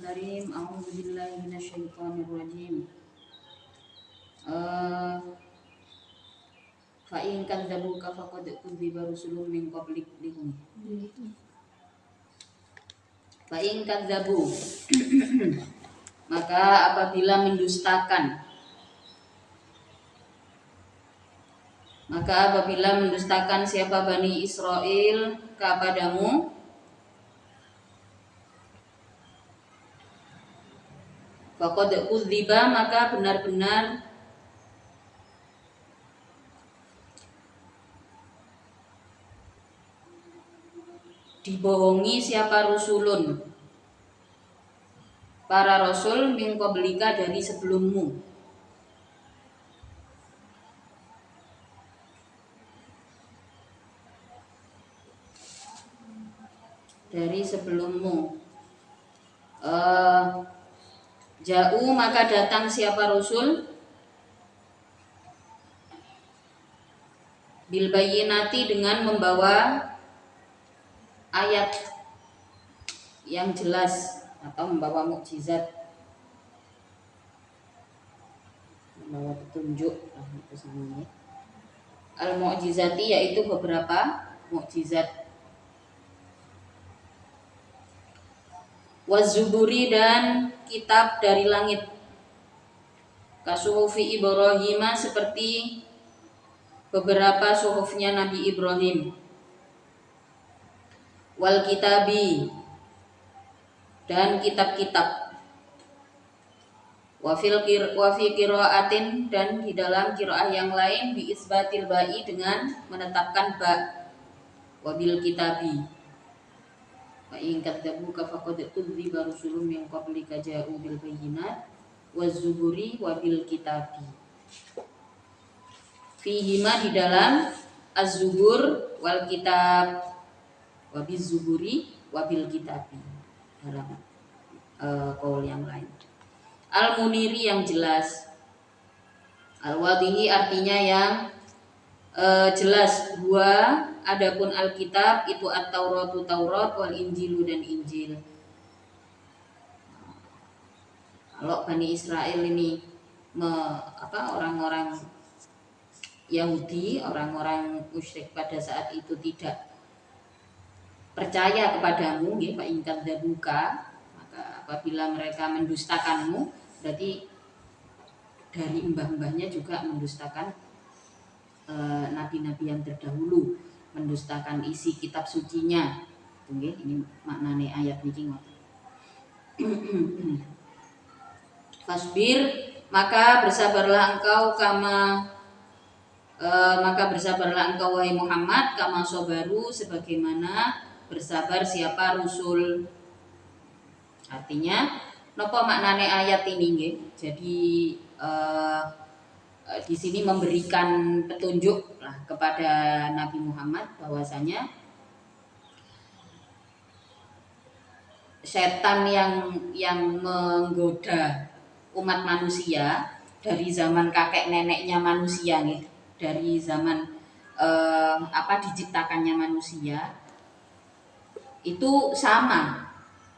Bismillahirrahmanirrahim. A'udzubillahi minasyaitonirrajim. Fa in kadzabuka faqad kudziba rusulun min qablik lihum. Fa in kadzabu maka apabila mendustakan siapa Bani Israel kepadamu, faqad kudziba maka benar-benar dibohongi siapa rusulun, para rasul min qablika dari sebelummu. Ja'u maka datang siapa rasul bil bayyinati dengan membawa ayat yang jelas atau membawa mukjizat, membawa petunjuk itu namanya. Al-mu'jizati yaitu beberapa mukjizat. Waz-zuburi dan kitab dari langit. Kasuhufi Ibrahim seperti beberapa suhufnya Nabi Ibrahim. Wal kitabi dan kitab-kitab. Wa fi qiraatin dan di dalam qiraah yang lain bi isbatil ba'i dengan menetapkan ba. Wa bil kitabi. Fa in kadzabuka faqad kudziba rusulun min qablika ja'u bil bayyinat waz-zuburi wa bil kitabi. Fihima di dalam az-zubur wal kitab wa biz-zuburi wa bil kitabi dalam qaul yang lain. Al-muniri yang jelas, al-wadhihi artinya yang jelas. Dua, adapun Alkitab itu at-Tauratu Taurat wal Injilu dan Injil. Kalau Bani Israel ini orang-orang Yahudi, orang-orang musyrik pada saat itu tidak percaya kepadamu, ya, fa in kadzabuka, maka apabila mereka mendustakanmu, berarti dari mbah-mbahnya juga mendustakan nabi-nabi yang terdahulu, mendustakan isi kitab sucinya. Ini maknane ayat niki ngoten. Fasbir maka bersabarlah engkau wahai Muhammad kama sobaru sebagaimana bersabar siapa rusul. Artinya napa maknane ayat ini nggih? Jadi di sini memberikan petunjuk lah kepada Nabi Muhammad bahwasanya setan yang menggoda umat manusia dari zaman kakek neneknya manusia nih, dari zaman diciptakannya manusia itu sama,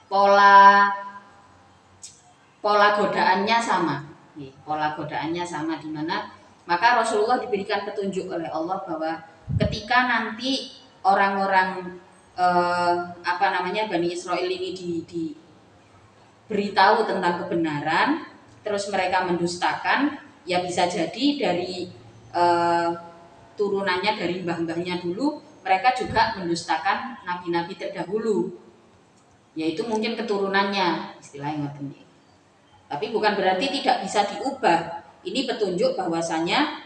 pola godaannya sama. Pola godaannya sama, di mana maka Rasulullah diberikan petunjuk oleh Allah bahwa ketika nanti orang-orang Bani Israel ini diberitahu tentang kebenaran, terus mereka mendustakan, ya bisa jadi dari turunannya dari mbah-mbahnya dulu mereka juga mendustakan nabi-nabi terdahulu, yaitu mungkin keturunannya, istilahnya ngoten. Tapi bukan berarti tidak bisa diubah. Ini petunjuk bahwasanya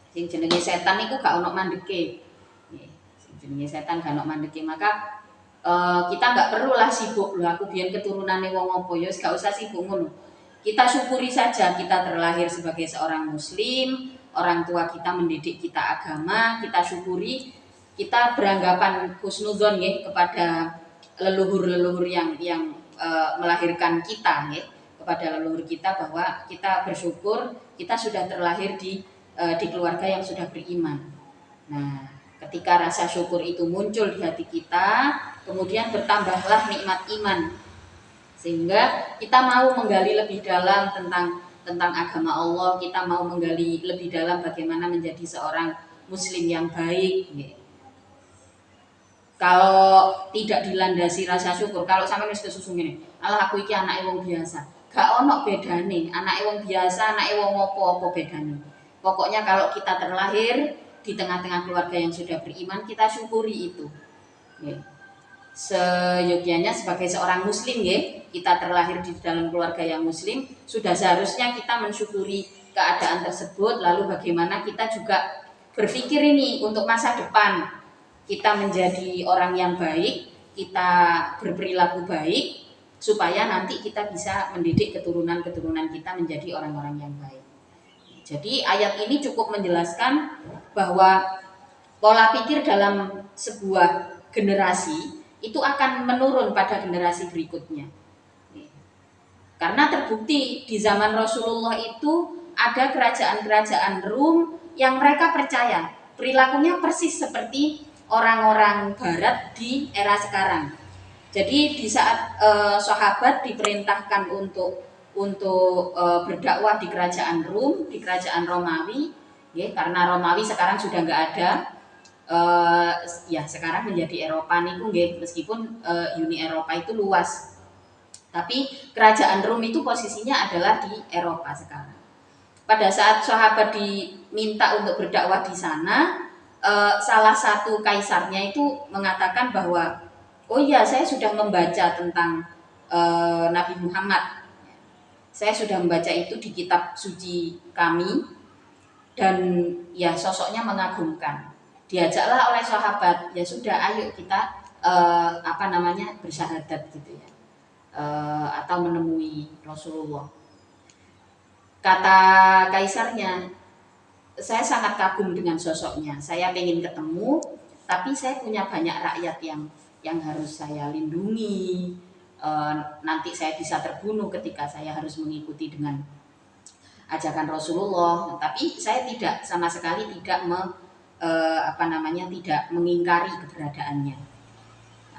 sing jenenge setan niku gak ono mandeke. Sing jenenge setan gak ono mandeke, maka kita nggak perlulah sibuk loh aku biyen keturunane wong apa ya, gak usah sibuk ngono. Kita syukuri saja kita terlahir sebagai seorang muslim, orang tua kita mendidik kita agama, kita syukuri, kita beranggapan husnudzon nggih kepada leluhur-leluhur yang melahirkan kita nggih, kepada leluhur kita, bahwa kita bersyukur kita sudah terlahir di keluarga yang sudah beriman. Nah, ketika rasa syukur itu muncul di hati kita, kemudian bertambahlah nikmat iman. Sehingga kita mau menggali lebih dalam tentang agama Allah, kita mau menggali lebih dalam bagaimana menjadi seorang muslim yang baik. Kalau tidak dilandasi rasa syukur, kalau sampai wis kesusu ngene, alah aku iki anake wong biasa. Gak ono bedane, anake wong biasa, anake wong apa-apa bedane. Pokoknya kalau kita terlahir di tengah-tengah keluarga yang sudah beriman, kita syukuri itu. Nggih. Seyogianya sebagai seorang muslim ya, kita terlahir di dalam keluarga yang muslim, sudah seharusnya kita mensyukuri keadaan tersebut. Lalu bagaimana kita juga berpikir ini untuk masa depan, kita menjadi orang yang baik, kita berperilaku baik, supaya nanti kita bisa mendidik keturunan-keturunan kita menjadi orang-orang yang baik. Jadi ayat ini cukup menjelaskan bahwa pola pikir dalam sebuah generasi itu akan menurun pada generasi berikutnya. Karena terbukti di zaman Rasulullah itu ada kerajaan-kerajaan Rum yang mereka percaya perilakunya persis seperti orang-orang Barat di era sekarang. Jadi di saat sahabat diperintahkan untuk berdakwah di kerajaan Rum, di kerajaan Romawi, ya, karena Romawi sekarang sudah nggak ada, ya sekarang menjadi Eropa nih, meskipun Uni Eropa itu luas, tapi kerajaan Rum itu posisinya adalah di Eropa sekarang. Pada saat sahabat diminta untuk berdakwah di sana, salah satu kaisarnya itu mengatakan bahwa, oh iya, saya sudah membaca tentang Nabi Muhammad. Saya sudah membaca itu di kitab suci kami, dan ya sosoknya mengagumkan. Diajaklah oleh sahabat, ya sudah, ayo kita bersyahadat gitu ya, atau menemui Rasulullah. Kata kaisarnya, saya sangat kagum dengan sosoknya, saya pengen ketemu, tapi saya punya banyak rakyat yang harus saya lindungi. Nanti saya bisa terbunuh ketika saya harus mengikuti dengan ajakan Rasulullah. Tapi saya tidak sama sekali tidak tidak mengingkari keberadaannya.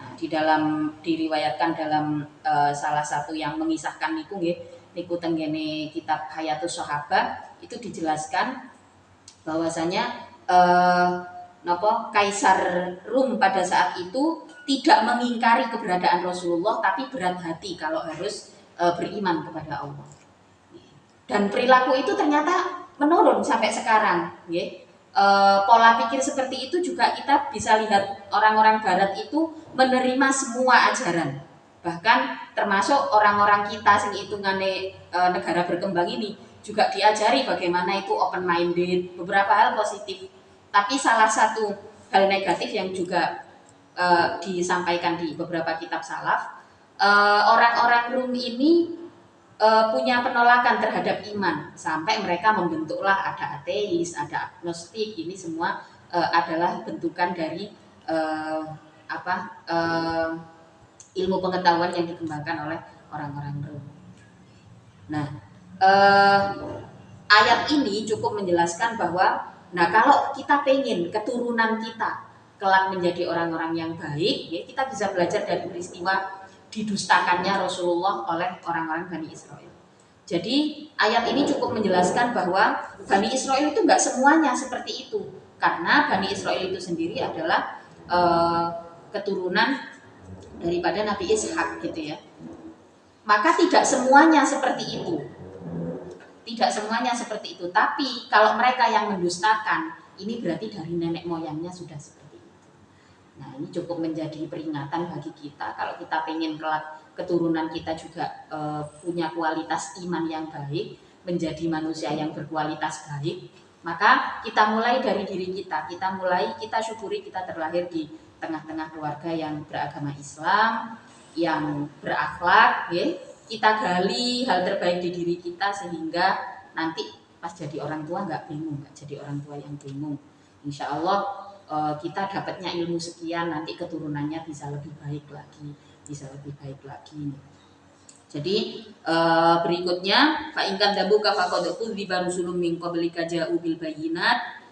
Nah, diriwayatkan dalam salah satu yang mengisahkan niku tenggene kitab Hayatus Sahabat, itu dijelaskan bahwasanya Kaisar Rum pada saat itu tidak mengingkari keberadaan Rasulullah, tapi berat hati kalau harus beriman kepada Allah. Dan perilaku itu ternyata menurun sampai sekarang. Pola pikir seperti itu juga kita bisa lihat orang-orang Barat itu menerima semua ajaran. Bahkan termasuk orang-orang kita sing hitungane negara berkembang ini juga diajari bagaimana itu open minded, beberapa hal positif. Tapi salah satu hal negatif yang juga disampaikan di beberapa kitab salaf, orang-orang Rum ini punya penolakan terhadap iman, sampai mereka membentuklah ada ateis, ada agnostik. Ini semua adalah bentukan dari ilmu pengetahuan yang dikembangkan oleh orang-orang Rum. Nah, ayat ini cukup menjelaskan bahwa, nah, kalau kita pengen keturunan kita kelak menjadi orang-orang yang baik, ya, kita bisa belajar dari peristiwa didustakannya Rasulullah oleh orang-orang Bani Israel. Jadi ayat ini cukup menjelaskan bahwa Bani Israel itu nggak semuanya seperti itu, karena Bani Israel itu sendiri adalah keturunan daripada Nabi Ishak gitu ya. Maka tidak semuanya seperti itu. Tidak semuanya seperti itu. Tapi kalau mereka yang mendustakan, ini berarti dari nenek moyangnya sudah seperti itu. Nah, ini cukup menjadi peringatan bagi kita. Kalau kita pengen kelak keturunan kita juga punya kualitas iman yang baik, menjadi manusia yang berkualitas baik, maka kita mulai dari diri kita. Kita syukuri kita terlahir di tengah-tengah keluarga yang beragama Islam, yang berakhlak, ya. Kita gali hal terbaik di diri kita sehingga nanti pas jadi orang tua nggak bingung, nggak jadi orang tua yang bingung. Insya Allah kita dapatnya ilmu sekian, nanti keturunannya bisa lebih baik lagi. Jadi berikutnya, fa in kadzabuka faqad kudziba rusulun min qablika ja'u bil bayyinat.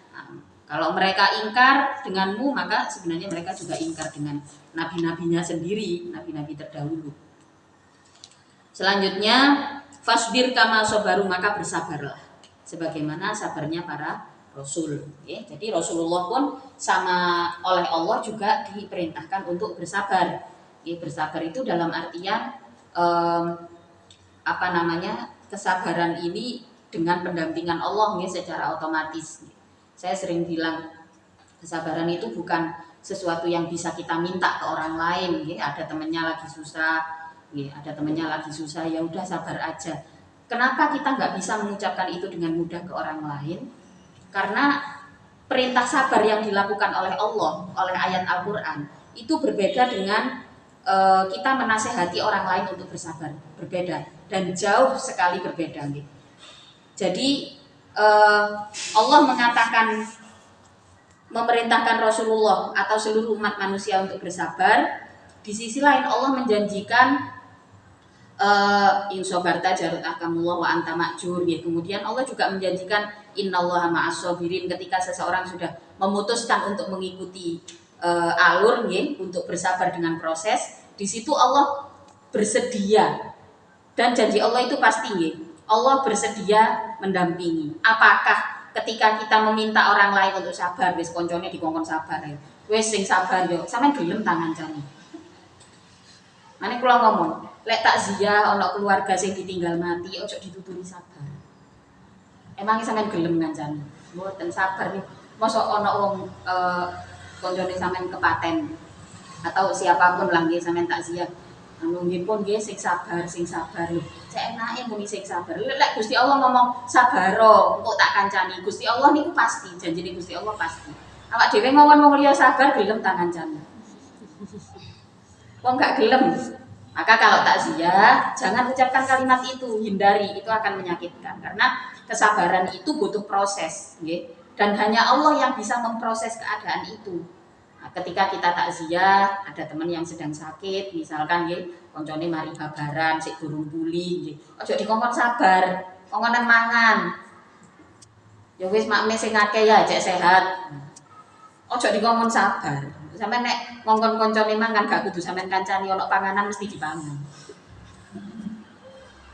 Kalau mereka ingkar denganmu, maka sebenarnya mereka juga ingkar dengan nabi-nabinya sendiri, nabi-nabi terdahulu. Selanjutnya, fasbir kama sabaru, maka bersabarlah sebagaimana sabarnya para rasul. Ya, jadi Rasulullah pun sama oleh Allah juga diperintahkan untuk bersabar. Ya, bersabar itu dalam artian apa namanya, kesabaran ini dengan pendampingan Allah ya, secara otomatis. Saya sering bilang kesabaran itu bukan sesuatu yang bisa kita minta ke orang lain. Ya, ada temennya lagi susah, ya, ada temennya lagi susah, ya udah sabar aja. Kenapa kita nggak bisa mengucapkan itu dengan mudah ke orang lain? Karena perintah sabar yang dilakukan oleh Allah, oleh ayat Al-Quran, itu berbeda dengan kita menasehati orang lain untuk bersabar, berbeda dan jauh sekali berbeda. Gitu. Jadi Allah mengatakan, memerintahkan Rasulullah atau seluruh umat manusia untuk bersabar. Di sisi lain Allah menjanjikan in sobarta jarut akamullah wa anta ma'jur. Ya. Kemudian Allah juga menjanjikan innallaha ma'as sabirin, ketika seseorang sudah memutuskan untuk mengikuti alur ya, untuk bersabar dengan proses, di situ Allah bersedia, dan janji Allah itu pasti ya. Allah bersedia mendampingi. Apakah ketika kita meminta orang lain untuk sabar, wis koncone dikongkon sabar ya. Wis sing sabar yo, sampean gelem tangan jane. Mane kula ngomong, lek takziah ana keluarga sing ditinggal mati, ojo dituturi sabar. Emangnya sampean gelem ngancani? Mboten sabar nih. Mosok ana wong koncone sampean kepaten atau siapapun lah nggih sampean takziah. Anu nggih pun nggih sing sabar lho. Cek enake muni sing sabar. Lek Gusti Allah ngomong sabaro, engko tak kancani. Gusti Allah niku pasti, janjine Gusti Allah pasti. Awak dhewe ngomong wong liya sabar gelem tak kancani. Wong gak gelem. Maka kalau takziah, jangan ucapkan kalimat itu, hindari, itu akan menyakitkan. Karena kesabaran itu butuh proses, nggih. Dan hanya Allah yang bisa memproses keadaan itu. Nah, ketika kita takziah, ada teman yang sedang sakit, misalkan nggih, koncone mari babaran, sik durung pulih nggih. Aja dikongkon sabar, kongkonan mangan. Ya wis makme sing akeh ya, cek sehat. Aja dikongkon sabar. Sampe nek ngongkon koncone mangan gak kudu sampean kancani, ana panganan mesti dipangan.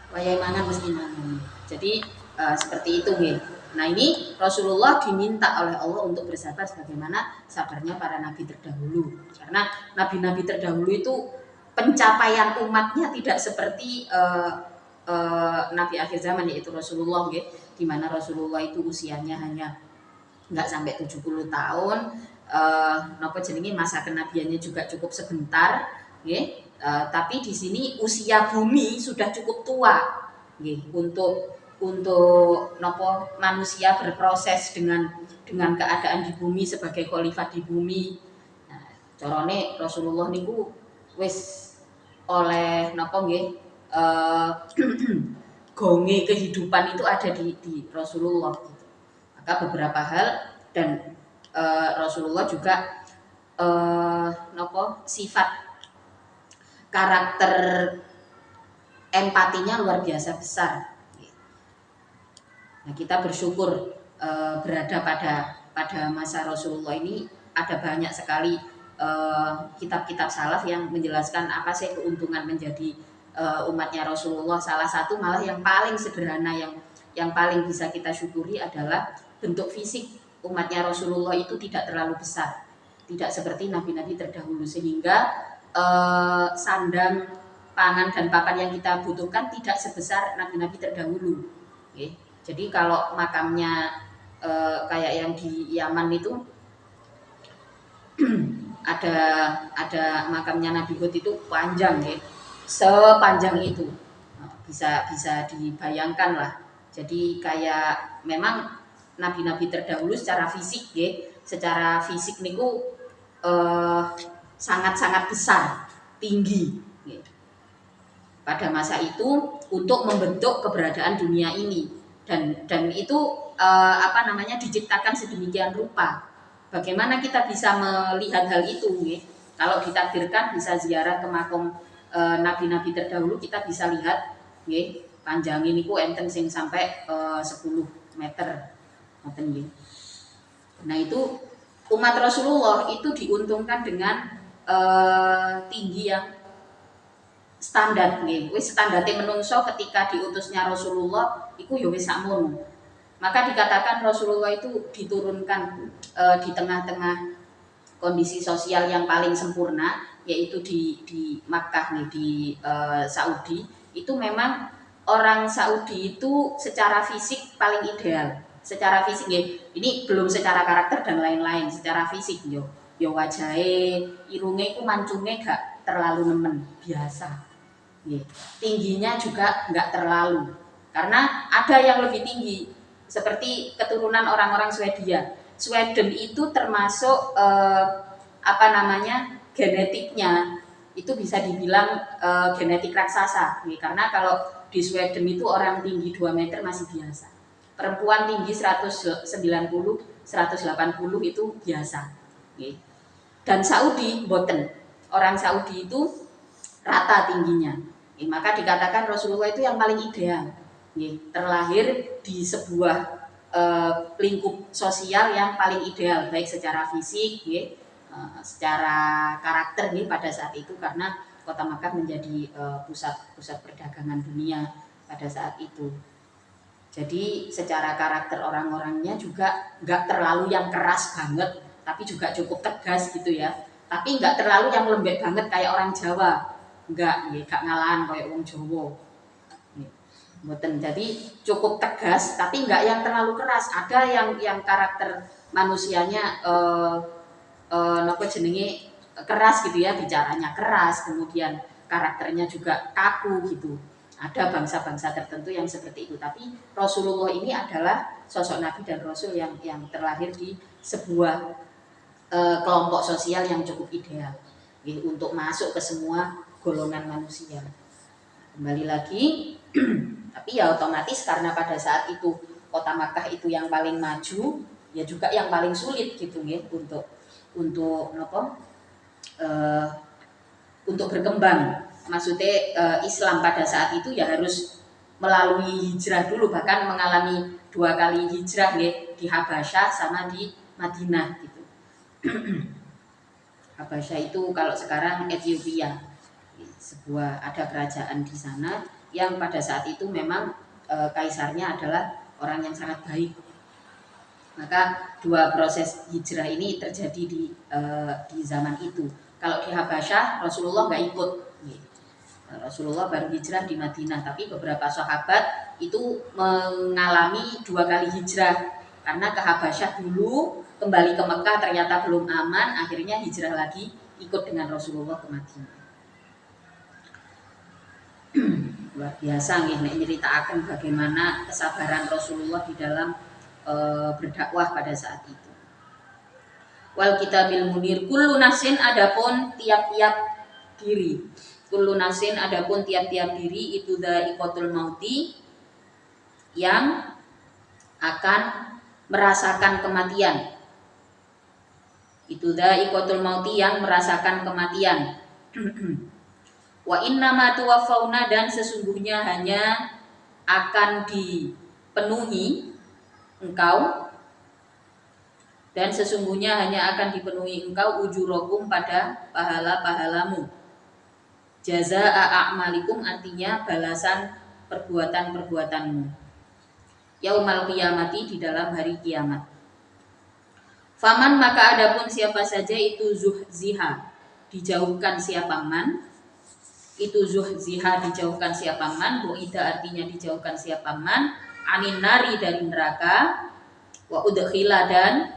Wayahe mangan mesti mangan. Jadi seperti itu nggih. Nah ini Rasulullah diminta oleh Allah untuk bersabar sebagaimana sabarnya para nabi terdahulu. Karena nabi-nabi terdahulu itu pencapaian umatnya tidak seperti nabi akhir zaman yaitu Rasulullah, gitu, di mana Rasulullah itu usianya hanya nggak sampai 70 tahun. Napa jenenge, masa kenabiannya juga cukup sebentar, gitu. Tapi di sini usia bumi sudah cukup tua, gitu, untuk nopo manusia berproses dengan keadaan di bumi sebagai khalifah di bumi. Nah, carane Rasulullah niku wis oleh nopo nggih gonge kehidupan itu ada di Rasulullah. Maka beberapa hal dan Rasulullah juga nopo sifat karakter empatinya luar biasa besar. Nah, kita bersyukur berada pada masa Rasulullah ini. Ada banyak sekali kitab-kitab salaf yang menjelaskan apa sih keuntungan menjadi umatnya Rasulullah. Salah satu malah yang paling sederhana, yang paling bisa kita syukuri adalah bentuk fisik umatnya Rasulullah itu tidak terlalu besar, tidak seperti nabi-nabi terdahulu, sehingga sandang, pangan dan papan yang kita butuhkan tidak sebesar nabi-nabi terdahulu. Okay. Jadi kalau makamnya kayak yang di Yaman itu ada makamnya Nabi Hud itu panjang ya, sepanjang itu, bisa dibayangkan lah. Jadi kayak memang nabi-nabi terdahulu secara fisik ya, secara fisik niku sangat-sangat besar, tinggi ya, pada masa itu untuk membentuk keberadaan dunia ini. Dan itu diciptakan sedemikian rupa. Bagaimana kita bisa melihat hal itu? Ya? Kalau ditakdirkan bisa ziarah ke makam nabi-nabi terdahulu, kita bisa lihat, ya, panjang ini ku enten sing sampai 10 meter. Nah itu umat Rasulullah itu diuntungkan dengan tinggi yang standar nggih. Wis standarte menungso ketika diutusnya Rasulullah iku ya wis sakmono. Maka dikatakan Rasulullah itu diturunkan di tengah-tengah kondisi sosial yang paling sempurna, yaitu di Makkah nih, di Saudi. Itu memang orang Saudi itu secara fisik paling ideal. Secara fisik ya, ini belum secara karakter dan lain-lain. Secara fisik yo wajahe, irunge ku mancunge gak terlalu nemen, biasa. Ya. Tingginya juga nggak terlalu, karena ada yang lebih tinggi seperti keturunan orang-orang Swedia. Sweden itu termasuk apa namanya, genetiknya itu bisa dibilang genetik raksasa, ya, karena kalau di Sweden itu orang tinggi 2 meter masih biasa, perempuan tinggi 190 180 itu biasa, ya. Dan Saudi boten, orang Saudi itu rata tingginya, ya, maka dikatakan Rasulullah itu yang paling ideal, ya, terlahir di sebuah lingkup sosial yang paling ideal, baik secara fisik, ya, secara karakter nih pada saat itu, karena kota Makkah menjadi pusat perdagangan dunia pada saat itu. Jadi secara karakter orang-orangnya juga nggak terlalu yang keras banget, tapi juga cukup tegas gitu ya. Tapi nggak terlalu yang lembek banget kayak orang Jawa, nggak ngalahan kayak orang Jawa. Mboten. Jadi cukup tegas, tapi nggak yang terlalu keras. Ada yang karakter manusianya nopo jenenge keras gitu ya, bicaranya keras, kemudian karakternya juga kaku gitu. Ada bangsa-bangsa tertentu yang seperti itu, tapi Rasulullah ini adalah sosok Nabi dan Rasul yang terlahir di sebuah kelompok sosial yang cukup ideal, ya, untuk masuk ke semua golongan manusia. Kembali lagi, tapi ya otomatis karena pada saat itu kota Makkah itu yang paling maju, ya juga yang paling sulit gitu ya untuk berkembang. Maksudnya Islam pada saat itu ya harus melalui hijrah dulu, bahkan mengalami 2 kali hijrah ya, di Habasyah sama di Madinah gitu. Habasyah itu kalau sekarang Ethiopia, ada kerajaan di sana yang pada saat itu memang kaisarnya adalah orang yang sangat baik. Maka 2 proses hijrah ini terjadi di zaman itu. Kalau di Habasyah Rasulullah nggak ikut, Rasulullah baru hijrah di Madinah, tapi beberapa sahabat itu mengalami 2 kali hijrah, karena ke Habasyah dulu, kembali ke Mekah ternyata belum aman, akhirnya hijrah lagi ikut dengan Rasulullah ke Madinah. Luar biasa nih nyeritakan bagaimana kesabaran Rasulullah di dalam berdakwah pada saat itu. Wal kitabil munir, kullu nafsin, adapun tiap-tiap diri. Kullu nafsin, adapun tiap-tiap diri itu dha'iqatul mauti, yang akan merasakan kematian. Itu dha'iqatul mauti, yang merasakan kematian. Wa innama tuwaffawna, dan sesungguhnya hanya akan dipenuhi engkau, dan sesungguhnya hanya akan dipenuhi engkau ujurakum, pada pahala-pahalamu. Jazaa'a a'malikum, artinya balasan perbuatan-perbuatanmu. Yaumal qiyamati, di dalam hari kiamat. Faman, maka adapun siapa saja itu zuhziha, dijauhkan siapa man, itu zuhziha, dijauhkan siapa man, bu'ida artinya dijauhkan siapa man, anin nari, dari neraka, wa udkhila, dan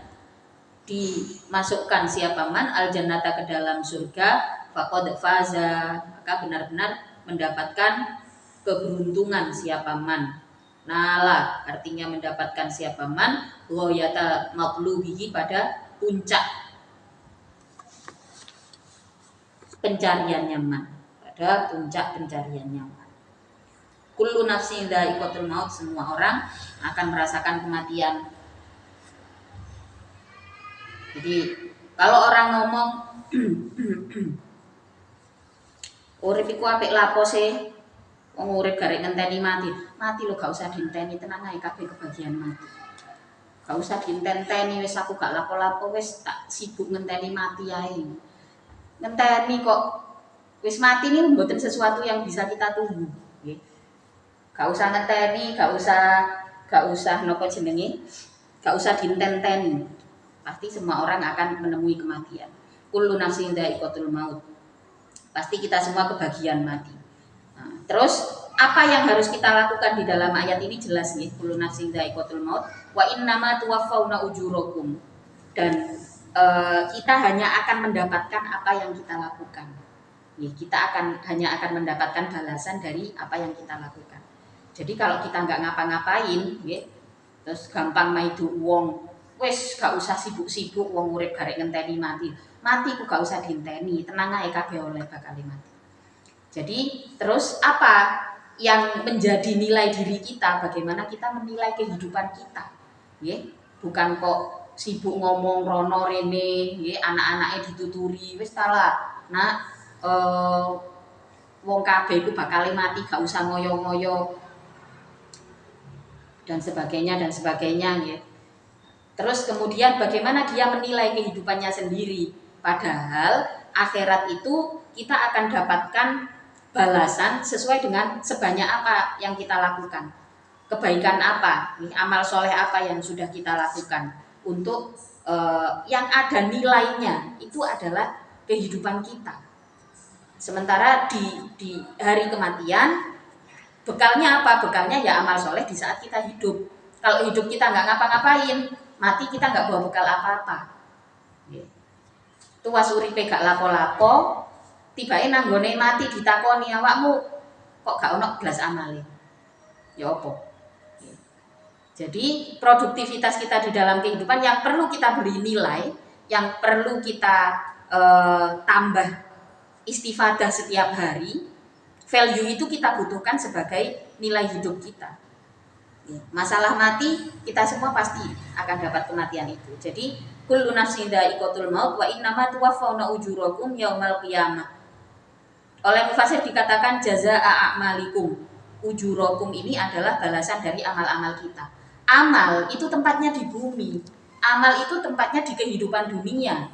dimasukkan siapa man al jannata, ke dalam surga, faqad faza, maka benar-benar mendapatkan keberuntungan siapa man. Nala artinya mendapatkan siapa man ghayata matlubihi, pada puncak pencariannya man, pada puncak pencariannya man. Kullu nafsin dha'iqatul maut, semua orang akan merasakan kematian. Jadi kalau orang ngomong urip iku apik lapo sih? Wong urip garek ngenteni mati. Mati lo gak usah dinteni, tenang ae, kabeh kebagian mati. Gak usah dintenteni, wis aku gak lapo-lapo, wis tak sibuk ngenteni mati ae. Ngenteni kok Wis mati ini mboten sesuatu yang bisa kita tunggu. Nggih. Gak usah ngenteni, gak usah nopo jenenge, gak usah dinten-teni. Pasti semua orang akan menemui kematian. Kullu nafsin dha'iqatul maut. Pasti kita semua kebagian mati. Nah, terus apa yang harus kita lakukan di dalam ayat ini jelas nih, kullu nafsin dha'iqatul maut wa innama tuwaffawna ujurakum. Dan kita hanya akan mendapatkan apa yang kita lakukan. Kita hanya akan mendapatkan balasan dari apa yang kita lakukan. Jadi kalau kita nggak ngapa-ngapain, terus gampang maidu wong, wes gak usah sibuk-sibuk wong urip garek ngenteni mati. Mati ku gak usah dinteni, tenang ae kabeh oleh bakal mati. Jadi terus apa yang menjadi nilai diri kita? Bagaimana kita menilai kehidupan kita? Bukan kok sibuk ngomong rono rene, anak-anaknya dituturi, wes salah. Nah, wong kabeh iku bakal mati, gak usah ngoyo-ngoyo dan sebagainya ya. Terus kemudian bagaimana dia menilai kehidupannya sendiri, padahal akhirat itu kita akan dapatkan balasan sesuai dengan sebanyak apa yang kita lakukan, kebaikan apa, amal soleh apa yang sudah kita lakukan. Untuk yang ada nilainya itu adalah kehidupan kita. Sementara di hari kematian bekalnya apa? Bekalnya ya amal soleh di saat kita hidup. Kalau hidup kita nggak ngapa-ngapain, mati kita nggak bawa bekal apa-apa. Tuwas uripe gak lapo-lapo, tibae nanggone mati ditakoni awakmu kok gak ono belas amale. Ya apa? Jadi produktivitas kita di dalam kehidupan yang perlu kita beri nilai, yang perlu kita tambah istifadah setiap hari. Value itu kita butuhkan sebagai nilai hidup kita. Masalah mati kita semua pasti akan dapat kematian itu. Jadi kullu nafsin dha'iqatul maut wa innama tuwaffawna ujurakum yaumal qiyamah. Oleh mufasir dikatakan jazaa'a a'malikum. Ujurakum ini adalah balasan dari amal-amal kita. Amal itu tempatnya di bumi. Amal itu tempatnya di kehidupan dunia.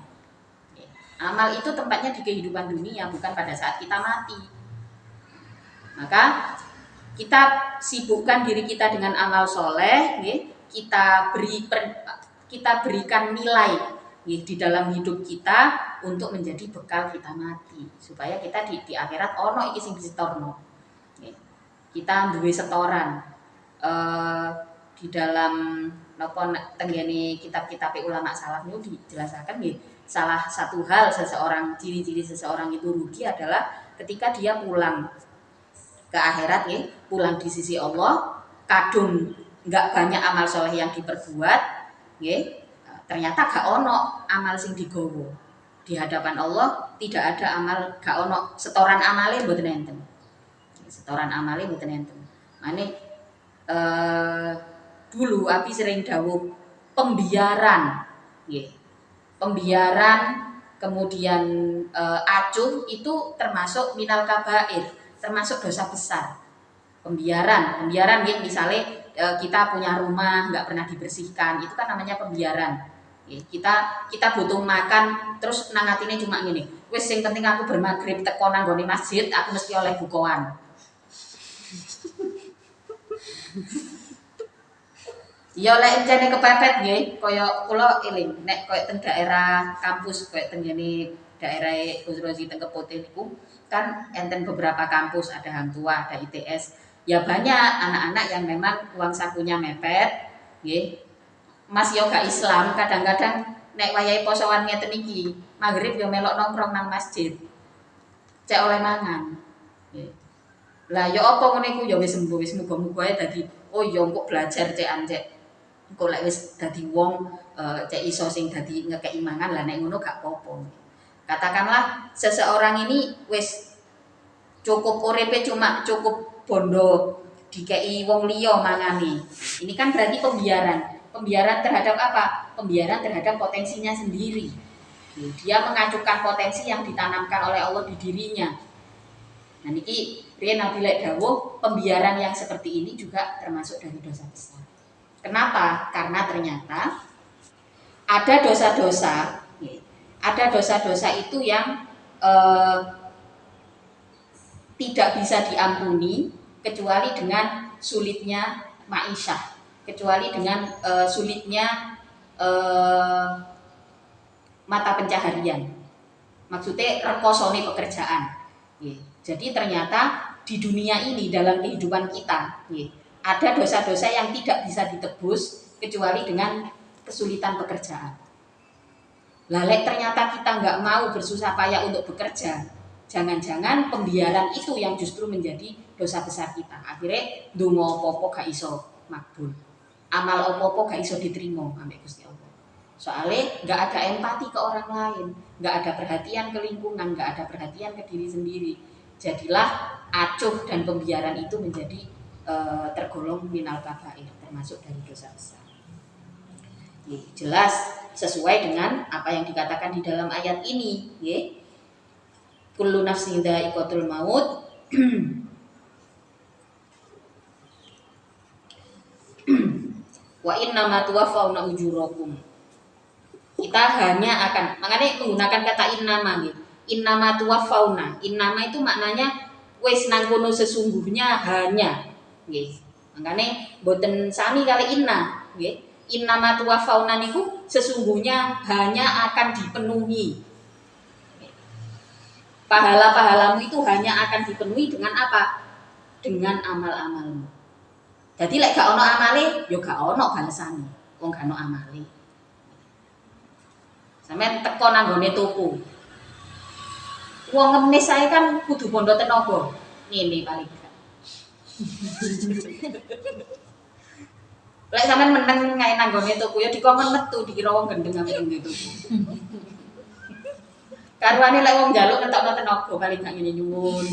Amal itu tempatnya di kehidupan dunia, bukan pada saat kita mati. Maka kita sibukkan diri kita dengan amal soleh, kita berikan nilai di dalam hidup kita untuk menjadi bekal kita mati, supaya kita di akhirat ono iki sing disetorno. Kita duwe setoran di dalam napa tenggene kitab-kitab ulama salaf niku dijelaskan salah satu hal ciri-ciri seseorang itu rugi adalah ketika dia pulang ke akhirat pulang di sisi Allah, kadung nggak banyak amal soleh yang diperbuat, ternyata gak ono amal sing digowo di hadapan Allah, tidak ada amal, gak ono setoran amale mboten enten. Setoran amale mboten enten. Mane dulu Abi sering dawuh pembiaran, pembiaran kemudian acuh itu termasuk minal kabair, termasuk dosa besar. Pembiaran misalnya kita punya rumah nggak pernah dibersihkan, itu kan namanya pembiaran. Kita butuh makan terus nangatine cuma gini, wes yang penting aku bermagrib teko nang nggone masjid aku mesti oleh bukoan. Ya oleh encene kepepet nggih, kaya kula eling nek kaya teng daerah kampus kaya teng daerah Gunung teng Kepote niku kan enten beberapa kampus, ada Hang Tua, ada ITS. Ya banyak anak-anak yang memang uang sakunya mepet, nggih. Mas yo gak Islam, kadang-kadang nek wayahe posoan ngeten iki, magrib yo melok nongkrong nang masjid. Cek oleh mangan. Nggih. Lah yo apa ngene iku yo wis sembuh, wis muga-muga ae dadi oh yo kok belajar cekan cek. Engko lek wis dadi wong cek iso sing dadi ngekeki mangan lah nek ngono gak apa-apa. Katakanlah seseorang ini wis cukup uripe cuma cukup bondo dikei wong liya mangani. Ini kan berarti pembiaran. Pembiaran terhadap apa? Pembiaran terhadap potensinya sendiri. Dia mengacukan potensi yang ditanamkan oleh Allah di dirinya. Nah niki riyen Nabi lek dawuh pembiaran yang seperti ini juga termasuk dari dosa besar. Kenapa? Karena ternyata ada dosa-dosa itu yang tidak bisa diampuni kecuali dengan sulitnya ma'isyah, kecuali dengan sulitnya mata pencaharian. Maksudnya rekosone pekerjaan. Jadi ternyata di dunia ini dalam kehidupan kita ada dosa-dosa yang tidak bisa ditebus kecuali dengan kesulitan pekerjaan. Lalek ternyata kita nggak mau bersusah payah untuk bekerja, jangan-jangan pembiaran itu yang justru menjadi dosa besar kita. Akhirnya donga apa-apa gak iso makbul, amal apa-apa gak iso diterima ambek Gusti Allah. Soalnya nggak ada empati ke orang lain, nggak ada perhatian ke lingkungan, nggak ada perhatian ke diri sendiri. Jadilah acuh dan pembiaran itu menjadi tergolong minal kabair, termasuk dari dosa besar. Jelas sesuai dengan apa yang dikatakan di dalam ayat ini. Kullu nafsin dha'iqatul maut. Wa innama tuwaffawna ujurakum. Kita hanya akan, makanya menggunakan kata innama gitu. Innama tuwaffawna. Innama itu maknanya wis nang kono sesungguhnya hanya. Nggih. Makanya boten sami kali inna, nggih. Innama tuwaffawna niku sesungguhnya hanya akan dipenuhi. Pahala-pahalamu itu hanya akan dipenuhi dengan apa? Dengan amal-amalmu. Jadi lek gak ono amale, yo gak ono balesane. Wong gak ono amale. Sampeyan teko nang gone tuku. Wong ngemis ae kan kudu bondo tenaga. Ngene paling gak. Lek sampean meneng ngae nang gone tuku ya dikongkon metu dikira wong gendeng ambek ngene tuku. Karuane lek wong njaluk ngetokno tenaga paling gak ngene nyuwun.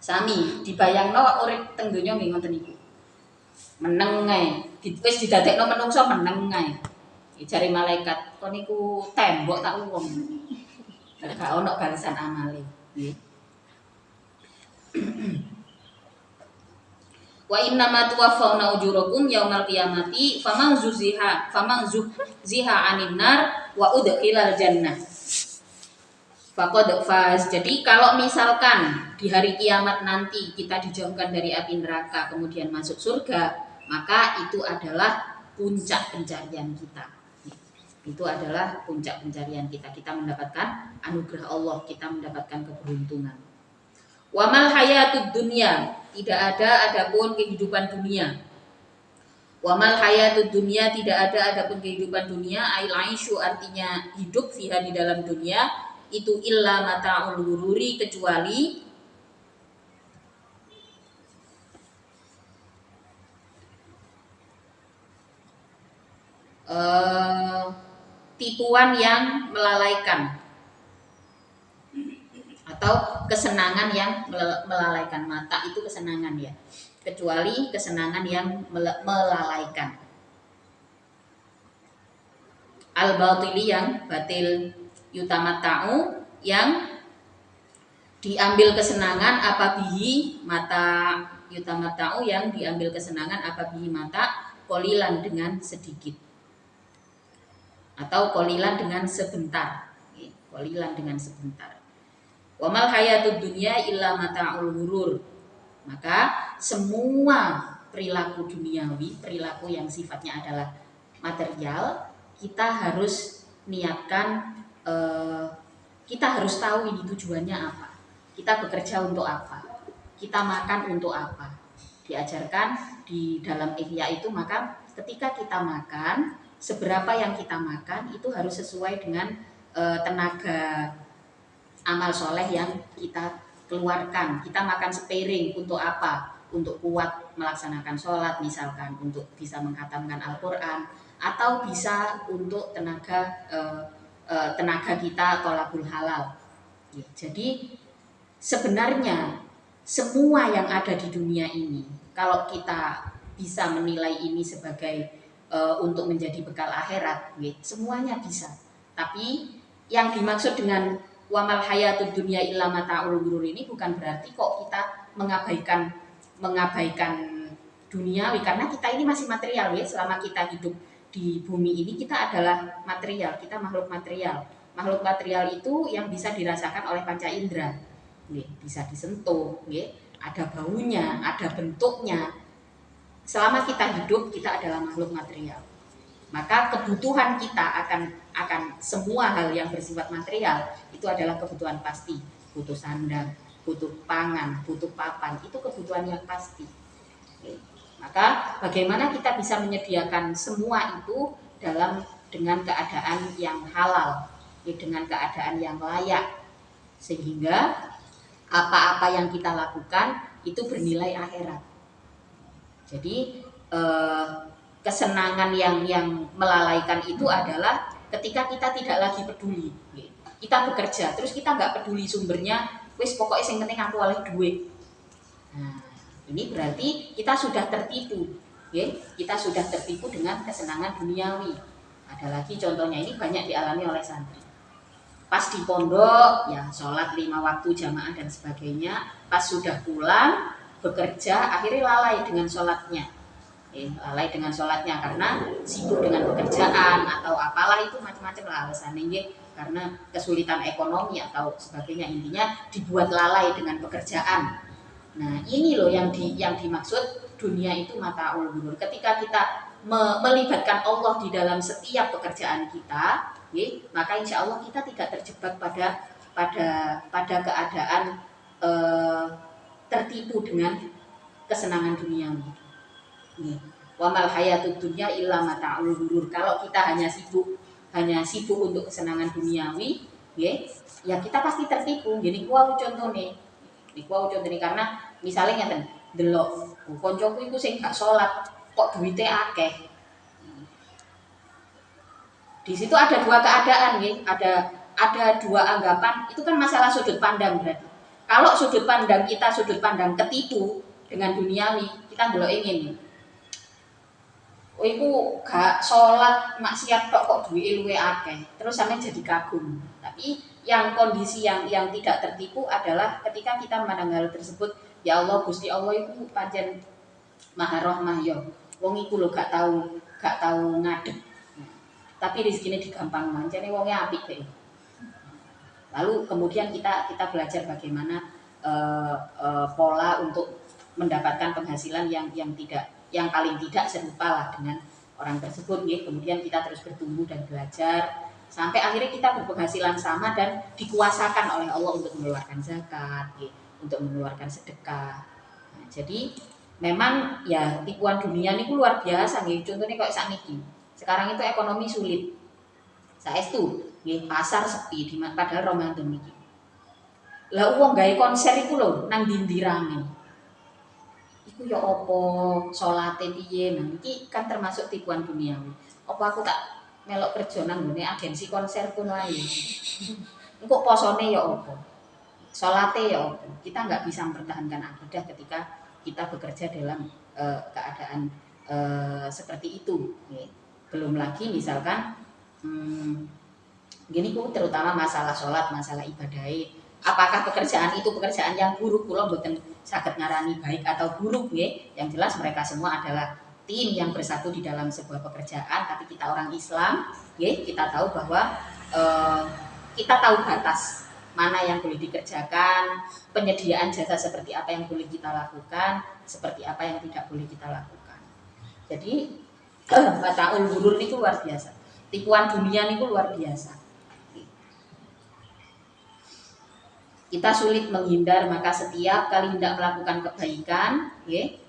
Sami dibayangno urip teng donya nggih ngoten niku. Meneng ae, wis didadekno menungso meneng ae. Jare malaikat, kon niku tembok tak wong. Gak ono balasan amale, nggih. Wa innama tuwaffawna ujurakum yaumal qiyamati faman zuziha 'anil nar wa udkhilal jannah. Faqad faz. Jadi kalau misalkan di hari kiamat nanti kita dijauhkan dari api neraka kemudian masuk surga, maka itu adalah puncak pencarian kita. Itu adalah puncak pencarian kita. Kita mendapatkan anugerah Allah, kita mendapatkan keberuntungan. Wa mal hayatud dunya, tidak ada adapun kehidupan dunia. Wa mal hayatud dunya, tidak ada adapun kehidupan dunia, ail aisyu artinya hidup fiha di dalam dunia, itu illa mata'ul ghururi, kecuali tipuan yang melalaikan atau kesenangan yang melalaikan. Mata itu kesenangan ya, kecuali kesenangan yang melalaikan. Al-batili yang batil, yutamatta'u yang diambil kesenangan apabihi mata, yutamatta'u yang diambil kesenangan apabihi mata qolilan dengan sedikit atau qolilan dengan sebentar. Qolilan dengan sebentar. Wa mal hayatud dunya illa mata'ul ghurur. Maka semua perilaku duniawi, perilaku yang sifatnya adalah material, kita harus niatkan, kita harus tahu ini tujuannya apa. Kita bekerja untuk apa? Kita makan untuk apa? Diajarkan di dalam Ihya itu, maka ketika kita makan, seberapa yang kita makan itu harus sesuai dengan tenaga amal soleh yang kita keluarkan. Kita makan sepiring untuk apa? Untuk kuat melaksanakan sholat misalkan, untuk bisa menghatamkan Al-Quran, atau bisa untuk tenaga kita tolabul halal. Jadi sebenarnya semua yang ada di dunia ini, kalau kita bisa menilai ini sebagai untuk menjadi bekal akhirat, semuanya bisa. Tapi yang dimaksud dengan wamal hayatud dunya illa mata'ul ghurur ini bukan berarti kok kita mengabaikan duniawi, karena kita ini masih material ya. Selama kita hidup di bumi ini kita adalah material, kita makhluk material. Makhluk material itu yang bisa dirasakan oleh panca indera, bisa disentuh, ada baunya, ada bentuknya. Selama kita hidup, kita adalah makhluk material. Maka kebutuhan kita akan semua hal yang bersifat material itu adalah kebutuhan pasti. Butuh sandang, butuh pangan, butuh papan, itu kebutuhan yang pasti. Maka bagaimana kita bisa menyediakan semua itu dengan keadaan yang halal, dengan keadaan yang layak, sehingga apa-apa yang kita lakukan itu bernilai akhirat. Jadi kesenangan yang melalaikan itu adalah ketika kita tidak lagi peduli. Kita bekerja, terus kita nggak peduli sumbernya, wis pokoknya yang penting aku oleh duit. Nah, ini berarti kita sudah tertipu, kita sudah tertipu dengan kesenangan duniawi. Ada lagi contohnya, ini banyak dialami oleh santri. Pas di pondok, ya sholat 5 waktu jamaah dan sebagainya. Pas sudah pulang bekerja, akhirnya lalai dengan sholatnya. Lalai dengan sholatnya karena sibuk dengan pekerjaan atau apalah, itu macam-macam lah alasannya, karena kesulitan ekonomi atau sebagainya. Intinya dibuat lalai dengan pekerjaan. Nah, ini loh yang dimaksud dunia itu mata'ul ghurur. Ketika kita melibatkan Allah di dalam setiap pekerjaan kita, maka insya Allah kita tidak terjebak pada keadaan tertipu dengan kesenangan duniawi. Wa mal hayatud dunya illa mata'ul ghurur. Kalau kita hanya sibuk untuk kesenangan duniawi, ya kita pasti tertipu. Gini kuwi contohnya. Karena misalnya ngeten, delok koncoku iku sing gak salat kok duite akeh. Di situ ada dua keadaan, ada dua anggapan. Itu kan masalah sudut pandang berarti. Kalau sudut pandang kita sudut pandang ketipu dengan duniawi, kita delok ingin. Oh, iku gak sholat maksiat kok duwe luwe akeh. Terus sampe jadi kagum. Tapi yang kondisi yang tidak tertipu adalah ketika kita memandang hal tersebut, ya Allah, Gusti Allah itu pancen Maha Rahmah ya. Wong iku lho gak tahu ngadeg. Tapi rezekinya digampang mancene wonge apik deh. Lalu kemudian kita belajar bagaimana pola untuk mendapatkan penghasilan yang paling tidak serupa lah dengan orang tersebut, kemudian kita terus bertumbuh dan belajar sampai akhirnya kita berpenghasilan sama dan dikuasakan oleh Allah untuk mengeluarkan zakat, untuk mengeluarkan sedekah. Nah, jadi memang ya tipuan dunia ini luar biasa, contohnya kayak sakniki. Sekarang itu ekonomi sulit, saestu, pasar sepi, padahal Ramadan iki. Lah uang gawe konser iku lho nang ndi rame. Iku ya apa salate piye? Nah iki kan termasuk tipuan duniawi. Apa aku tak melok kerja nang ngene agensi konser pun wae. Engko posone ya apa? Salate ya apa? Kita nggak bisa mempertahankan akidah ketika kita bekerja dalam keadaan seperti itu. Belum lagi misalkan gini ku terutama masalah sholat, masalah ibadah. Apakah pekerjaan itu pekerjaan yang buruk? Kula mboten saged ngarani baik atau buruk, Yang jelas mereka semua adalah tim yang bersatu di dalam sebuah pekerjaan. Tapi kita orang Islam, kita tahu bahwa kita tahu batas mana yang boleh dikerjakan, penyediaan jasa seperti apa yang boleh kita lakukan, seperti apa yang tidak boleh kita lakukan. Jadi mata'ul ghurur itu luar biasa. Tipuan dunia itu luar biasa. Kita sulit menghindar, maka setiap kali hendak melakukan kebaikan,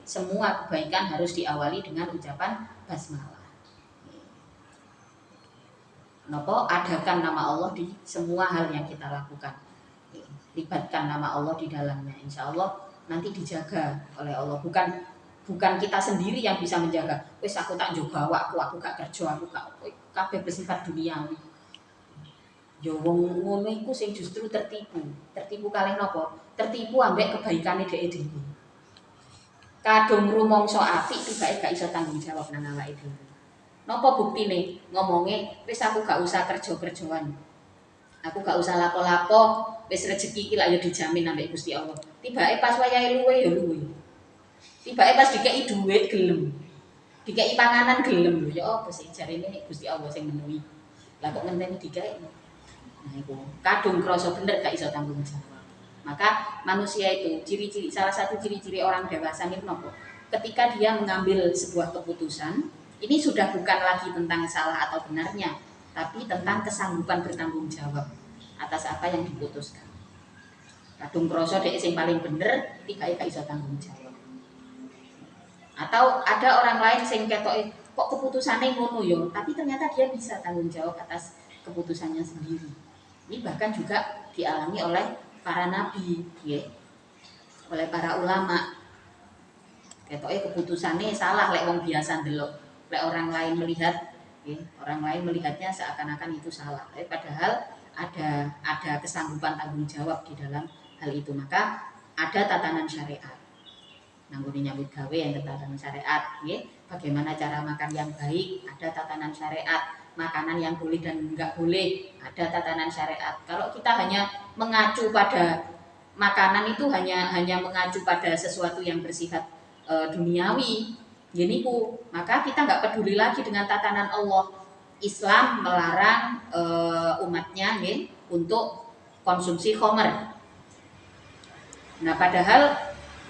semua kebaikan harus diawali dengan ucapan basmalah. Nopo adakan nama Allah di semua hal yang kita lakukan. Libatkan nama Allah di dalamnya. Insya Allah nanti dijaga oleh Allah. Bukan kita sendiri yang bisa menjaga. Wes aku tak njogo aku gak kerja, aku gak kabeh bersifat duniawi. Ya wong ngono iku sing justru tertipu. Tertipu kalih napa? Tertipu ambek kebaikane dhek dhewe. Kadung rumangsa apik tibake gak iso tanggung jawab nang awake dhewe. Napa buktine? Ngomonge wis aku gak usah kerja-kerjaan. Aku gak usah lapo-lapo, wis rezeki iki lak ya dijamin ambek Gusti Allah. Tibake pas wayahe luwe ya luwe. Tibake pas dikeki dhuwit gelem. Dikeki panganan gelem lho. Ya apa sih jarine Gusti Allah sing menuhi. Lah kok ngenteni dikeki. Nah, itu kadung krasa bener gak iso tanggung jawab. Maka manusia itu ciri-ciri, salah satu ciri-ciri orang dewasa itu nopo? Ketika dia mengambil sebuah keputusan, ini sudah bukan lagi tentang salah atau benarnya, tapi tentang kesanggupan bertanggung jawab atas apa yang diputuskan. Kadung krasa dek sing paling bener, tiba gak iso tanggung jawab. Atau ada orang lain sing ketoke kok keputusannya ngono yo, tapi ternyata dia bisa tanggung jawab atas keputusannya sendiri. Ini bahkan juga dialami oleh para nabi, ya, oleh para ulama. Ketoke keputusannya salah lek wong biasa ndelok, lek orang lain melihat, ya, orang lain melihatnya seakan-akan itu salah. Tapi padahal ada kesanggupan tanggung jawab di dalam hal itu. Maka ada tatanan syariat. Nangguni nyambut gawe yang tatanan syariat, ya. Bagaimana cara makan yang baik, ada tatanan syariat. Makanan yang boleh dan enggak boleh, ada tatanan syariat. Kalau kita hanya mengacu pada makanan itu hanya mengacu pada sesuatu yang bersifat duniawi, gini ku, maka kita nggak peduli lagi dengan tatanan Allah. Islam melarang umatnya, ya, untuk konsumsi khamr. Nah, padahal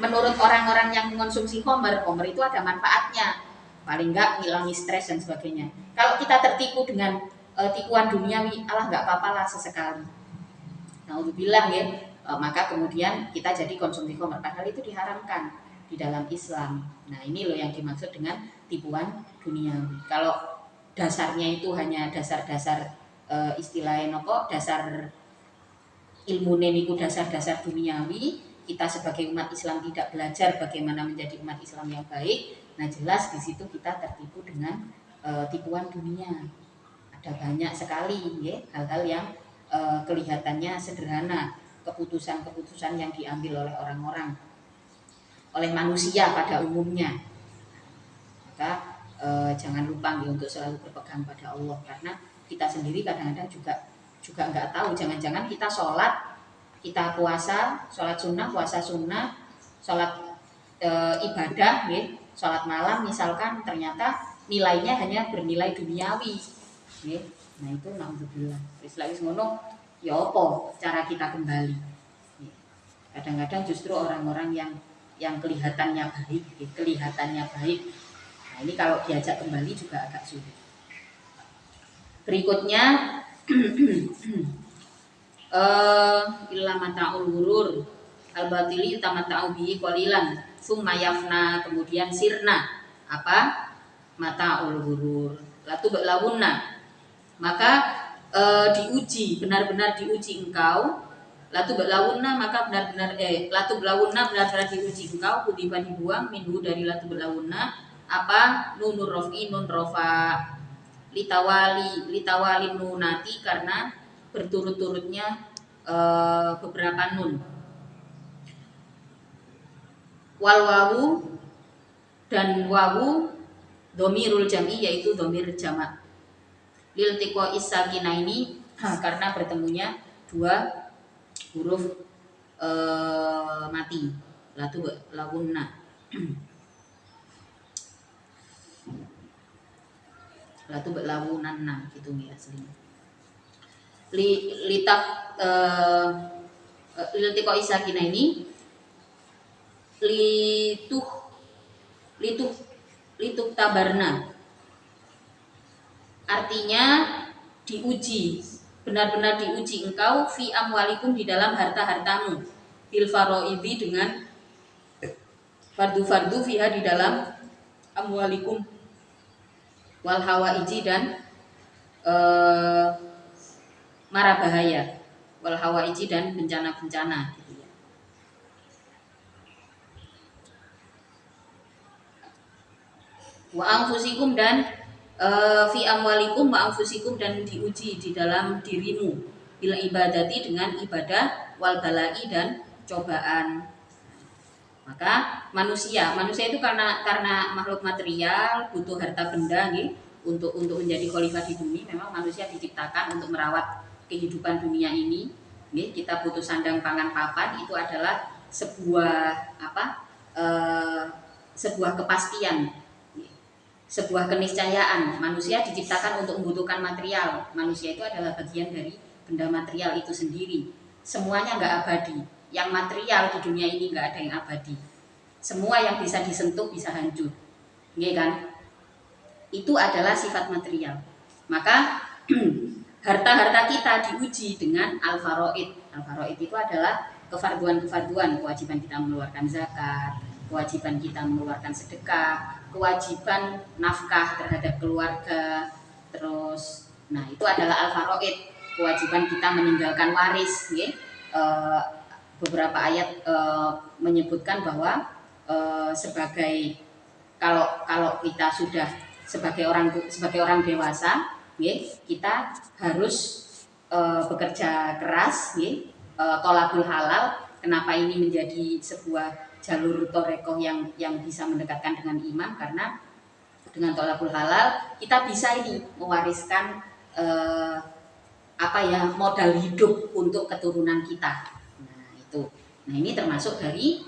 menurut orang-orang yang mengonsumsi khamr itu ada manfaatnya. Paling enggak ngilangi stres dan sebagainya. Kalau kita tertipu dengan tipuan duniawi, Allah nggak apa-apa lah sesekali. Nah, untuk bilang, ya, maka kemudian kita jadi konsumsi khamr. Padahal itu diharamkan di dalam Islam. Nah, ini loh yang dimaksud dengan tipuan duniawi. Kalau dasarnya itu hanya dasar-dasar istilahnya nopo, dasar ilmu niku dasar-dasar duniawi, kita sebagai umat Islam tidak belajar bagaimana menjadi umat Islam yang baik. Nah, jelas di situ kita tertipu dengan tipuan dunia. Ada banyak sekali, ya, hal-hal yang kelihatannya sederhana, keputusan-keputusan yang diambil oleh orang-orang, oleh manusia pada umumnya. Maka jangan lupa, ya, untuk selalu berpegang pada Allah, karena kita sendiri kadang-kadang juga nggak tahu. Jangan-jangan kita sholat, kita puasa, sholat sunnah, puasa sunnah, sholat ibadah, ya, sholat malam misalkan, ternyata nilainya hanya bernilai duniawi, ya. Nah, itu naudzubillah. Istilah ngono, ya apa cara kita kembali? Ya. Kadang-kadang justru orang-orang yang kelihatannya baik, ya, kelihatannya baik. Nah, ini kalau diajak kembali juga agak sulit. Berikutnya illa mata'ul ghurur al-batili tamata'u bihi qalilan summa yafna, kemudian sirna apa mata'ul ghurur latu lawunna, maka diuji, benar-benar diuji engkau, latu lawunna, maka benar-benar latu lawunna, benar-benar diuji engkau, kudiban dibuang minhu dari latu lawunna apa nunur rofi, nun rofa, litawali nunati, karena berturut-turutnya beberapa nun, wal wawu, dan wawu domirul jami, yaitu domir jamak, lil tiqo isakina ini karena bertemunya dua huruf mati, latu lawunna. Latu lawunanna gitu ya aslinya. Litak liltiko isakina ini lituk tabarna, artinya diuji, benar-benar diuji engkau fi amwalikum, di dalam harta-hartamu, bil faroidi, dengan fardu-fardu fiha, di dalam amwalikum, wal hawaiji, dan mara bahaya, wal hawaiji, dan bencana-bencana gitu ya. Wa anfusikum, dan fi amwalikum wa anfusikum, dan diuji di dalam dirimu, bil ibadati, dengan ibadah, wal balai, dan cobaan. Maka manusia itu karena makhluk material, butuh harta benda, nih, untuk menjadi khalifah di bumi. Memang manusia diciptakan untuk merawat kehidupan dunia ini, nih. Kita butuh sandang pangan papan, itu adalah sebuah sebuah kepastian, sebuah keniscayaan. Manusia diciptakan untuk membutuhkan material. Manusia itu adalah bagian dari benda material itu sendiri. Semuanya nggak abadi. Yang material di dunia ini nggak ada yang abadi. Semua yang bisa disentuh bisa hancur, ya kan? Itu adalah sifat material. Maka harta-harta kita diuji dengan al-faraid. Al-faraid itu adalah kefarduan-kefarduan, kewajiban kita mengeluarkan zakat, kewajiban kita mengeluarkan sedekah, kewajiban nafkah terhadap keluarga. Terus, nah itu adalah al-faraid, kewajiban kita meninggalkan waris, ya. Beberapa ayat menyebutkan bahwa sebagai kalau kita sudah sebagai orang dewasa, ya, kita harus bekerja keras, ya, tholabul halal. Kenapa ini menjadi sebuah jalur torekoh yang bisa mendekatkan dengan iman? Karena dengan tholabul halal kita bisa ini mewariskan modal hidup untuk keturunan kita. Nah itu, nah ini termasuk dari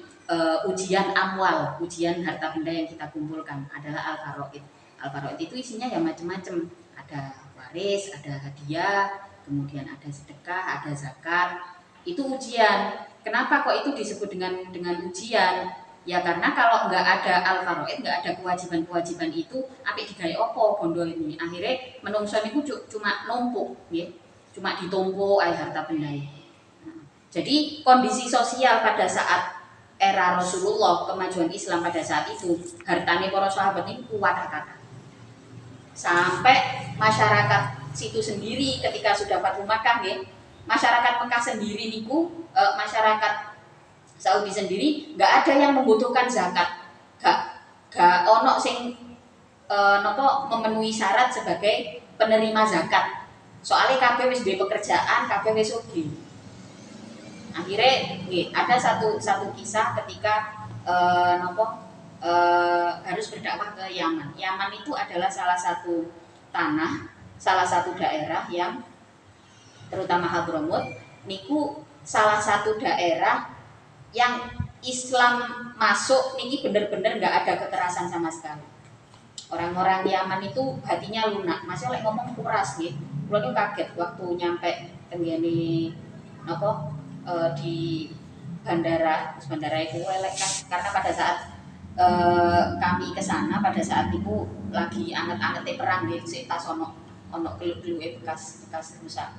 ujian amwal, ujian harta benda yang kita kumpulkan adalah al-faraid. Al-faraid itu isinya ya macam-macam, ada waris, ada hadiah, kemudian ada sedekah, ada zakat. Itu ujian. Kenapa kok itu disebut dengan ujian? Ya karena kalau nggak ada al-faraid, nggak ada kewajiban-kewajiban itu, apik digawe opo bondo ini. Akhirnya menungso niku cuma numpuk, ya. Cuma ditumpuk harta benda. Nah, jadi kondisi sosial pada saat era Rasulullah, kemajuan Islam pada saat itu, hartanya para sahabat ini kuat kata. Sampai masyarakat situ sendiri ketika sudah Fathu Makkah, ya, masyarakat Mekah sendiri niku, masyarakat Saudi sendiri nggak ada yang membutuhkan zakat, gak ono sing memenuhi syarat sebagai penerima zakat. Soalnya kabeh wis duwe pekerjaan, kabeh wis sugih. Akhirnya ada satu kisah ketika harus berdakwah ke Yaman. Yaman itu adalah salah satu tanah, salah satu daerah yang terutama Hadramut niku salah satu daerah yang Islam masuk niki bener-bener nggak ada kekerasan sama sekali. Orang-orang Yaman itu hatinya lunak. Masih oleh ngomong keras gitu. Kulo kaget waktu nyampe tenggene di bandara itu elek kan, karena pada saat kami ke sana pada saat itu lagi anget-angetnya perang gitu, tas ono geluk-geluke bekas rusak,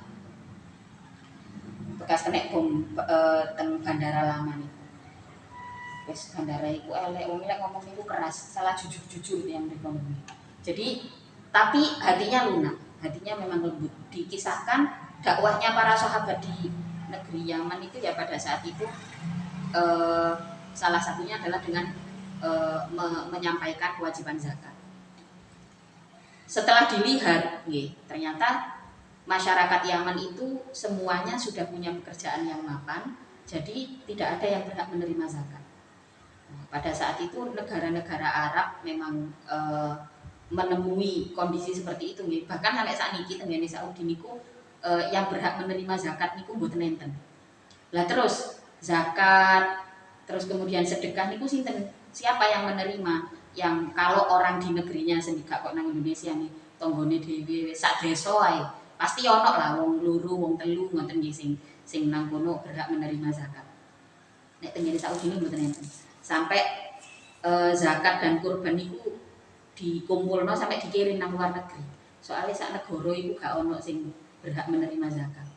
bekas kena bom teng bandara lama nih. Wes bandara itu elek, wong elek ngomong itu keras, salah jujur yang ngomong. Jadi tapi hatinya lunak, hatinya memang lembut. Dikisahkan dakwahnya para sahabat di negeri Yaman itu ya pada saat itu salah satunya adalah dengan menyampaikan kewajiban zakat. Setelah dilihat, ternyata masyarakat Yaman itu semuanya sudah punya pekerjaan yang mapan, jadi tidak ada yang berhak menerima zakat. Nah, pada saat itu negara-negara Arab memang menemui kondisi seperti itu, bahkan sampai saat ini tenggene Saudi niku yang berhak menerima zakat niku mboten enten. Lah terus zakat, terus kemudian sedekah niku sinten? Siapa yang menerima? Yang kalau orang di negerinya sendiri kok nang Indonesia nih, tonggone dhewe sak desa ae. Pasti ono lah wong loro, wong telu ngoten nggih sing nang kono berhak menerima zakat. Nek tenggene Saudi ini mboten enten. Sampai zakat dan kurban niku dikumpulno sampai dikirim nang luar negeri. Soalnya sak negara iku gak ono sing berhak menerima zakat.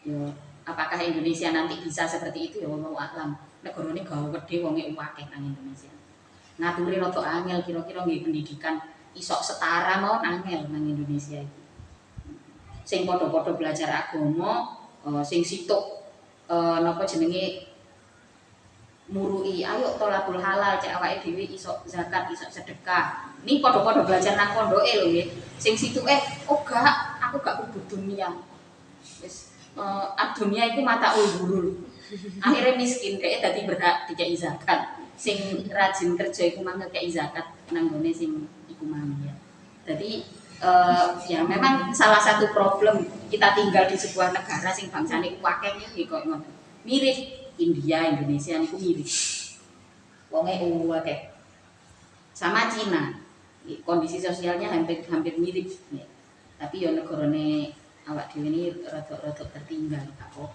Yo, apakah Indonesia nanti bisa seperti itu ya wallahu a'lam. Negarane gawe gede wonge akeh nang Indonesia. Ngaturi rada angel kira-kira nggih pendidikan isok setara mawon angel nang Indonesia iki. Sing padha-padha belajar agama, sing situk murui ayo tholabul halal cek awake dhewe isok zakat, isok sedekah. Ini padha-padha belajar nang pondoke lho nggih. Sing situke gak, aku gak kudu dunia. Wis dunia itu mata ulburul. Akhirnya miskin kayak tadi berhak dikai zakat. Sing rajin kerja iku mangke kei zakat nang gone sing iku mang ya. Jadi ya memang salah satu problem kita tinggal di sebuah negara sing bangsane ku akeh nggih kok ngoten. Mirip India, Indonesia niku mirip. Wonge akeh. Sama Cina. Kondisi sosialnya hampir mirip ya. Tapi ya negarane awak dhewe ini rodok-rodok tertinggal apa.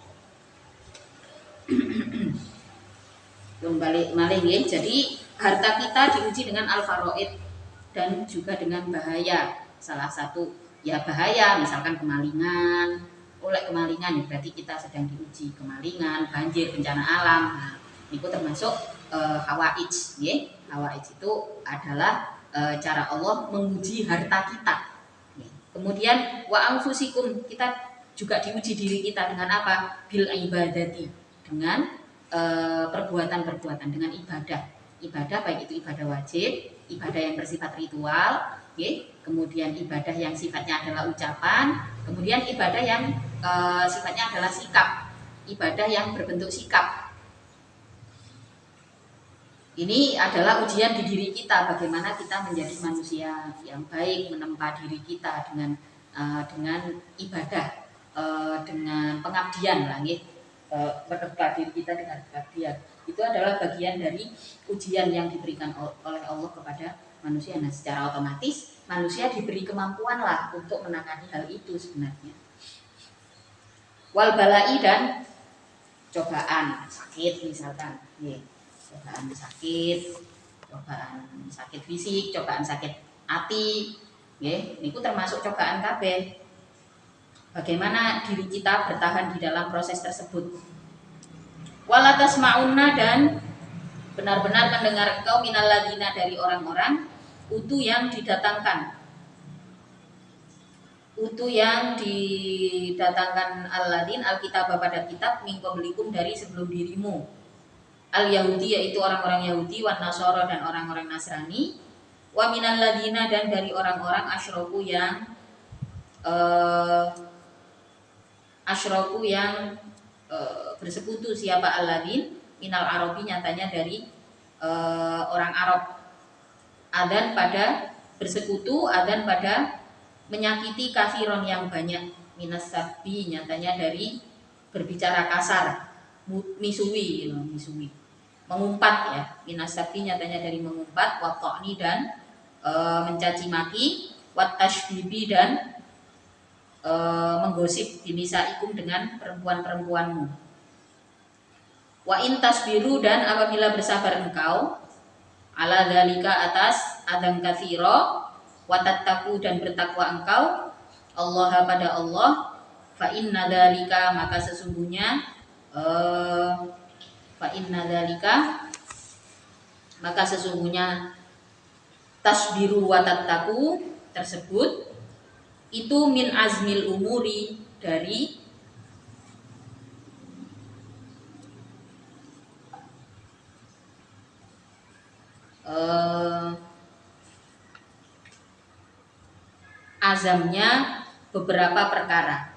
Balik malih nggih. Jadi harta kita diuji dengan al-faraid dan juga dengan bahaya. Salah satu ya bahaya misalkan kemalingan. Oleh kemalingan ya berarti kita sedang diuji kemalingan, banjir, bencana alam. Nah, itu termasuk hawaij nggih. Hawaij itu adalah cara Allah menguji harta kita. Kemudian wa anfusikum, kita juga diuji diri kita dengan apa? Bil ibadati, dengan perbuatan-perbuatan, dengan ibadah baik itu ibadah wajib, ibadah yang bersifat ritual, kemudian ibadah yang sifatnya adalah ucapan, kemudian ibadah yang sifatnya adalah sikap, ibadah yang berbentuk sikap. Ini adalah ujian di diri kita, bagaimana kita menjadi manusia yang baik, menempa diri kita dengan ibadah, dengan pengabdian lah, menempa diri kita dengan pengabdian. Itu adalah bagian dari ujian yang diberikan oleh Allah kepada manusia. Nah, secara otomatis manusia diberi kemampuan lah untuk menangani hal itu sebenarnya. Wal balai, dan cobaan sakit misalkan, cobaan sakit fisik, cobaan sakit hati, ini termasuk cobaan kabeh. Bagaimana diri kita bertahan di dalam proses tersebut. Wala tasma'unna, dan benar-benar mendengar engkau minal ladina, dari orang-orang utu yang didatangkan al-ladin al-kitab, pada kitab, min qablikum, dari sebelum dirimu, al-yahudi, yaitu orang-orang Yahudi, wan nasara, dan orang-orang Nasrani, wa minal ladina, dan dari orang-orang asyraku yang bersekutu. Siapa al-ladin? Minal arabi, nyatanya dari orang Arab. Adan pada bersekutu, adan pada menyakiti kafiron yang banyak. Minas sabi, nyatanya dari berbicara kasar, misui, mengumpat ya. Minas sabi, nyatanya dari mengumpat, wa ta'ni, dan mencaci maki, wa tashbibi, dan menggosip binisaikum, dengan perempuan-perempuanmu. Wa in tasbiru, dan apabila bersabar engkau, ala dzalika, atas adang katsira, wa tattaqu, dan bertakwa engkau, Allah, pada Allah, fa inna dzalika, maka sesungguhnya tasbiru wa tattaqu tersebut itu min azmil umuri, dari azamnya beberapa perkara.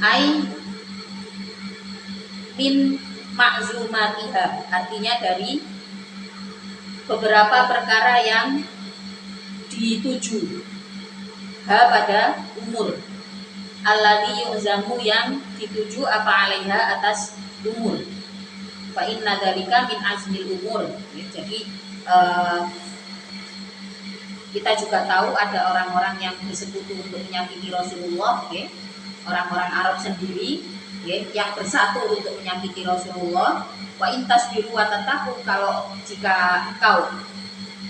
Ai min ma'zumatiha, artinya dari beberapa perkara yang dituju. Pada umur, alladzi yu'zamu, yang dituju apa alaiha, atas umur. Fa inna dzalika min azmil umur. Jadi kita juga tahu ada orang-orang yang bersekutu untuk menyakiti Rasulullah, orang-orang Arab sendiri, yang bersatu untuk menyakiti Rasulullah. Wa in tasbiru wa tattaqu, kalau jika engkau,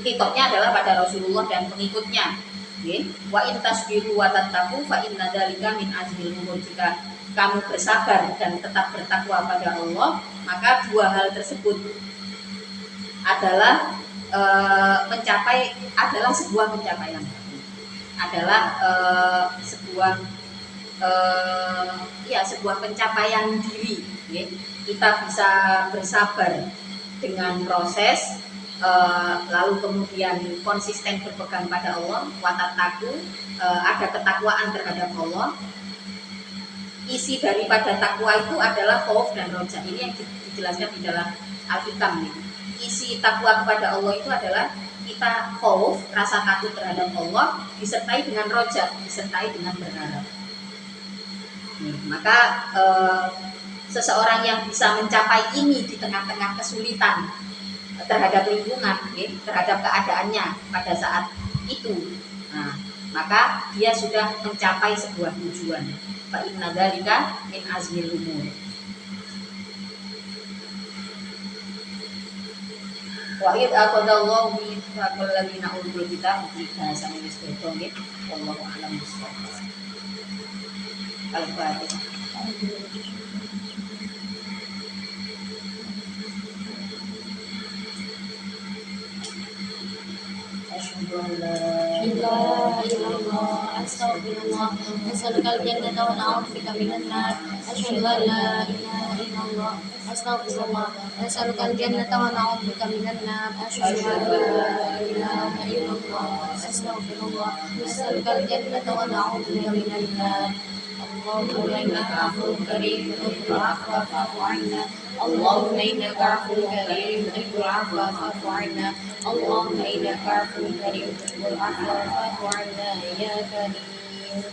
kitoknya adalah pada Rasulullah dan pengikutnya. Wa in tasbiru wa tattaqu fa inna dzalika min azmil umur, jika kamu bersabar dan tetap bertakwa pada Allah, maka dua hal tersebut adalah sebuah pencapaian, sebuah pencapaian diri. Kita bisa bersabar dengan proses, lalu kemudian konsisten berpegang pada Allah, watataku, ada ketakwaan terhadap Allah. Isi daripada takwa itu adalah khauf dan roja. Ini yang dijelaskan di dalam Al-Hikam. Isi takwa kepada Allah itu adalah kita khauf, rasa takut terhadap Allah, disertai dengan roja, disertai dengan berharap. Maka seseorang yang bisa mencapai ini di tengah-tengah kesulitan terhadap lingkungan, terhadap keadaannya pada saat itu, maka dia sudah mencapai sebuah tujuan. Fa inna dzalika min azmil umur. Wa id aqadallahu mitsaqal ladzina utul kitab di bahasa Indonesia nggih. Wallahu a'lam bishawab. Al-Fatihah. أشهد أن لا إله إلا الله أستغفر الله نسألك الجنة ونعوذ بك من النار أشهد أن لا إله إلا الله أستغفر الله نسألك الجنة ونعوذ بك من النار أشهد أن لا إله إلا الله أستغفر الله نسألك الجنة ونعوذ بك من النار اللهم إنك عفو كريم تحب العفو فاعف عنا اللهم إنك عفو كريم تحب العفو فاعف عنا اللهم إنك عفو كريم تحب العفو فاعف عنا يا كريم.